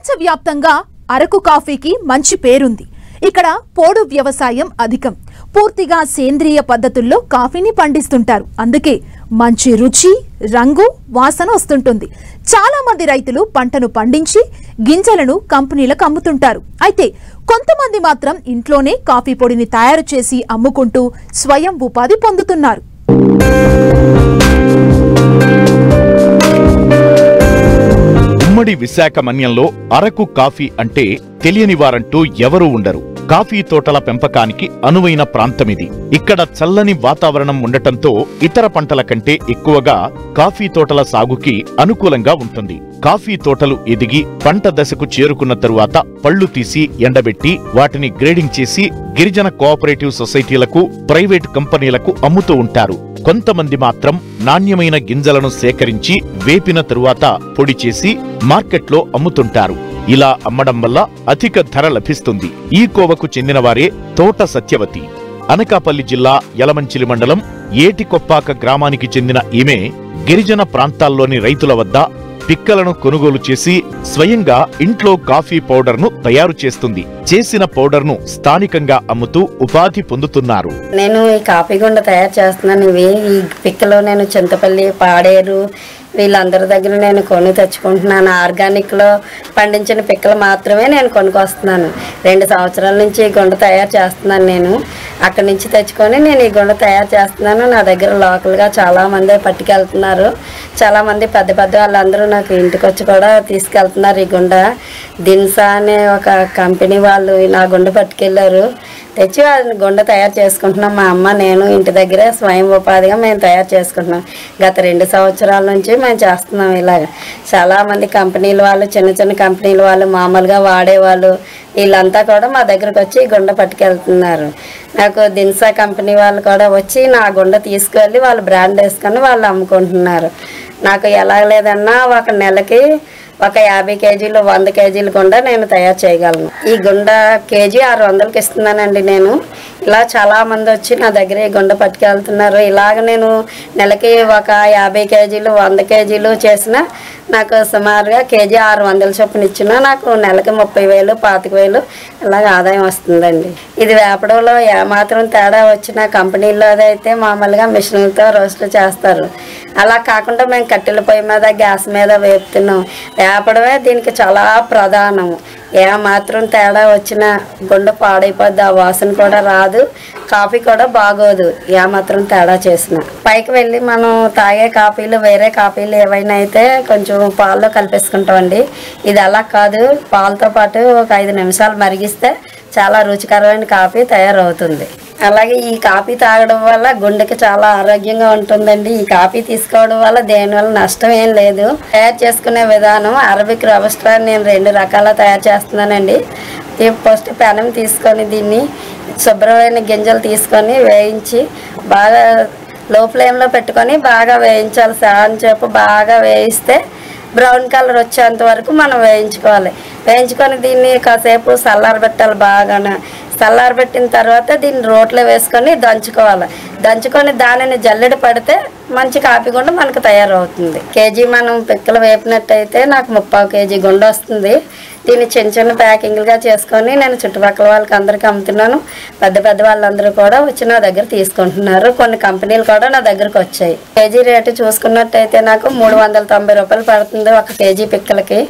ప్రపంచవ్యాప్తంగా అరకు కాఫీకి మంచి పేరుంది. ఇక్కడ పోడు వ్యవసాయం అధికం. పూర్తిగా సేంద్రియ పద్ధతుల్లో కాఫీని పండిస్తుంటారు. అందుకే మంచి రుచి, రంగు, వాసన వస్తుంటుంది. చాలా మంది రైతులు పంటను పండించి గింజలను కంపెనీలకు అమ్ముతుంటారు. అయితే కొంతమంది మాత్రం ఇంట్లోనే కాఫీ పొడిని తయారు చేసి అమ్ముకుంటూ స్వయం ఉపాధి పొందుతున్నారు. ఉమ్మడి విశాఖ మన్యంలో అరకు కాఫీ అంటే తెలియని వారంటూ ఎవరూ ఉండరు. కాఫీ తోటల పెంపకానికి అనువైన ప్రాంతమిది. ఇక్కడ చల్లని వాతావరణం ఉండటంతో ఇతర పంటల కంటే ఎక్కువగా కాఫీ తోటల సాగుకి అనుకూలంగా ఉంటుంది. కాఫీ తోటలు ఎదిగి పంట దశకు చేరుకున్న తరువాత పళ్లు తీసి ఎండబెట్టి వాటిని గ్రేడింగ్ చేసి గిరిజన కోఆపరేటివ్ సొసైటీలకు, ప్రైవేట్ కంపెనీలకు అమ్ముతూ ఉంటారు. కొంతమంది మాత్రం నాణ్యమైన గింజలను సేకరించి వేపిన తరువాత పొడి చేసి మార్కెట్లో అమ్ముతుంటారు. ఇలా అమ్మడం వల్ల అధిక ధర లభిస్తుంది. ఈ కోవకు చెందినవారే తోట సత్యవతి. అనకాపల్లి జిల్లా యలమంచిలి మండలం ఏటికొప్పాక గ్రామానికి చెందిన ఈమె గిరిజన ప్రాంతాల్లోని రైతుల వద్ద పిక్కలను కొనుగోలు చేసి స్వయంగా ఇంట్లో కాఫీ పౌడర్ను తయారు చేస్తుంది. చేసిన పౌడర్ను స్థానికంగా అమ్ముతూ ఉపాధి పొందుతున్నారు. నేను ఈ కాఫీ గుండ తయారు చేస్తున్నాను. ఈ పిక్కలు నేను చింతపల్లి, పాడేరు వీళ్ళందరి దగ్గర నేను కొని తెచ్చుకుంటున్నాను. ఆర్గానిక్లో పండించిన పిక్కలు మాత్రమే నేను కొనుక్కొస్తున్నాను. 2 సంవత్సరాల నుంచి ఈ గుండ తయారు చేస్తున్నాను. నేను అక్కడి నుంచి తెచ్చుకొని నేను ఈ గుండ తయారు చేస్తున్నాను. నా దగ్గర లోకల్గా చాలామంది పట్టుకెళ్తున్నారు. చాలామంది పెద్ద పెద్ద వాళ్ళందరూ నాకు ఇంటికి వచ్చి కూడా తీసుకెళ్తున్నారు. ఈ గుండ దిన్సా అనే ఒక కంపెనీ వాళ్ళు నా గుండ పట్టుకెళ్ళారు. తెచ్చి వాళ్ళని గుండ తయారు చేసుకుంటున్నాం. మా అమ్మ, నేను ఇంటి దగ్గరే స్వయం ఉపాధిగా మేము తయారు చేసుకుంటున్నాం. గత 2 సంవత్సరాల నుంచి మేము చేస్తున్నాం. ఇలాగ చాలామంది కంపెనీల వాళ్ళు, చిన్న చిన్న కంపెనీల వాళ్ళు, మామూలుగా వాడేవాళ్ళు వీళ్ళంతా కూడా మా దగ్గరకు వచ్చి గుండ పట్టుకెళ్తున్నారు. నాకు దిన్సా కంపెనీ వాళ్ళు కూడా వచ్చి నా గుండ తీసుకువెళ్ళి వాళ్ళు బ్రాండ్ వేసుకొని వాళ్ళు అమ్ముకుంటున్నారు. నాకు ఎలా లేదన్నా ఒక నెలకి ఒక 50 కేజీలు, 100 కేజీలు గుండ నేను తయారు చేయగలను. ఈ గుండ కేజీ 600కి ఇస్తున్నానండి. నేను ఇలా చాలామంది వచ్చి నా దగ్గర ఈ గుండ పట్టుకెళ్తున్నారు. ఇలాగ నేను నెలకి ఒక 50 కేజీలు, 100 కేజీలు చేసిన నాకు సుమారుగా కేజీ 600 చొప్పున ఇచ్చిన నాకు నెలకి 30,000, 25,000 ఇలాగ ఆదాయం వస్తుందండి. ఇది వేపడంలో ఏమాత్రం తేడా వచ్చిన కంపెనీల్లో అయితే మామూలుగా మిషన్లతో రోస్ట్ చేస్తారు. అలా కాకుండా మేము కట్టెల పొయ్యి మీద, గ్యాస్ మీద వేపుతున్నాం. వేపడమే దీనికి చాలా ప్రధానం. ఏమాత్రం తేడా వచ్చినా గుండ పాడైపోద్ది, ఆ వాసన కూడా రాదు, కాఫీ కూడా బాగోదు ఏమాత్రం తేడా చేసిన. పైకి వెళ్ళి మనం తాగే కాఫీలు, వేరే కాఫీలు ఏవైనా అయితే కొంచెం పాల్లో కలిపేసుకుంటామండి. ఇది అలా కాదు, పాలతో పాటు ఒక 5 నిమిషాలు మరిగిస్తే చాలా రుచికరమైన కాఫీ తయారవుతుంది. అలాగే ఈ కాఫీ తాగడం వల్ల గుండెకి చాలా ఆరోగ్యంగా ఉంటుందండి. ఈ కాఫీ తీసుకోవడం వల్ల దేనివల్ల నష్టం ఏం లేదు. తయారు చేసుకునే విధానం అరబిక్ రోబస్టా నేను 2 రకాల తయారు చేస్తున్నానండి. ఫస్ట్ పెనం తీసుకొని దీన్ని శుభ్రమైన గింజలు తీసుకొని వేయించి బాగా లో ఫ్లేమ్లో పెట్టుకొని బాగా వేయించాలి. సాన్ చెప్పు బాగా వేయిస్తే బ్రౌన్ కలర్ వచ్చేంత వరకు మనం వేయించుకోవాలి. వేయించుకొని దీన్ని కాసేపు చల్లారబెట్టాలి. బాగా చల్లారబెట్టిన తర్వాత దీన్ని రోట్లో వేసుకొని దంచుకోవాలి. దంచుకొని దానిని జల్లెడ పడితే మంచి కాఫీ గుండ మనకు తయారవుతుంది. కేజీ మనం పిక్కలు వేపినట్టయితే నాకు 30 కేజీ గుండ వస్తుంది. దీన్ని చిన్న చిన్న ప్యాకింగ్లుగా చేసుకొని నేను చుట్టుపక్కల వాళ్ళకి అందరికీ అమ్ముతున్నాను. పెద్ద పెద్ద వాళ్ళందరూ కూడా వచ్చి నా దగ్గర తీసుకుంటున్నారు. కొన్ని కంపెనీలు కూడా నా దగ్గరకు వచ్చాయి. కేజీ రేటు చూసుకున్నట్టయితే నాకు 390 రూపాయలు పడుతుంది ఒక కేజీ పిక్కలకి.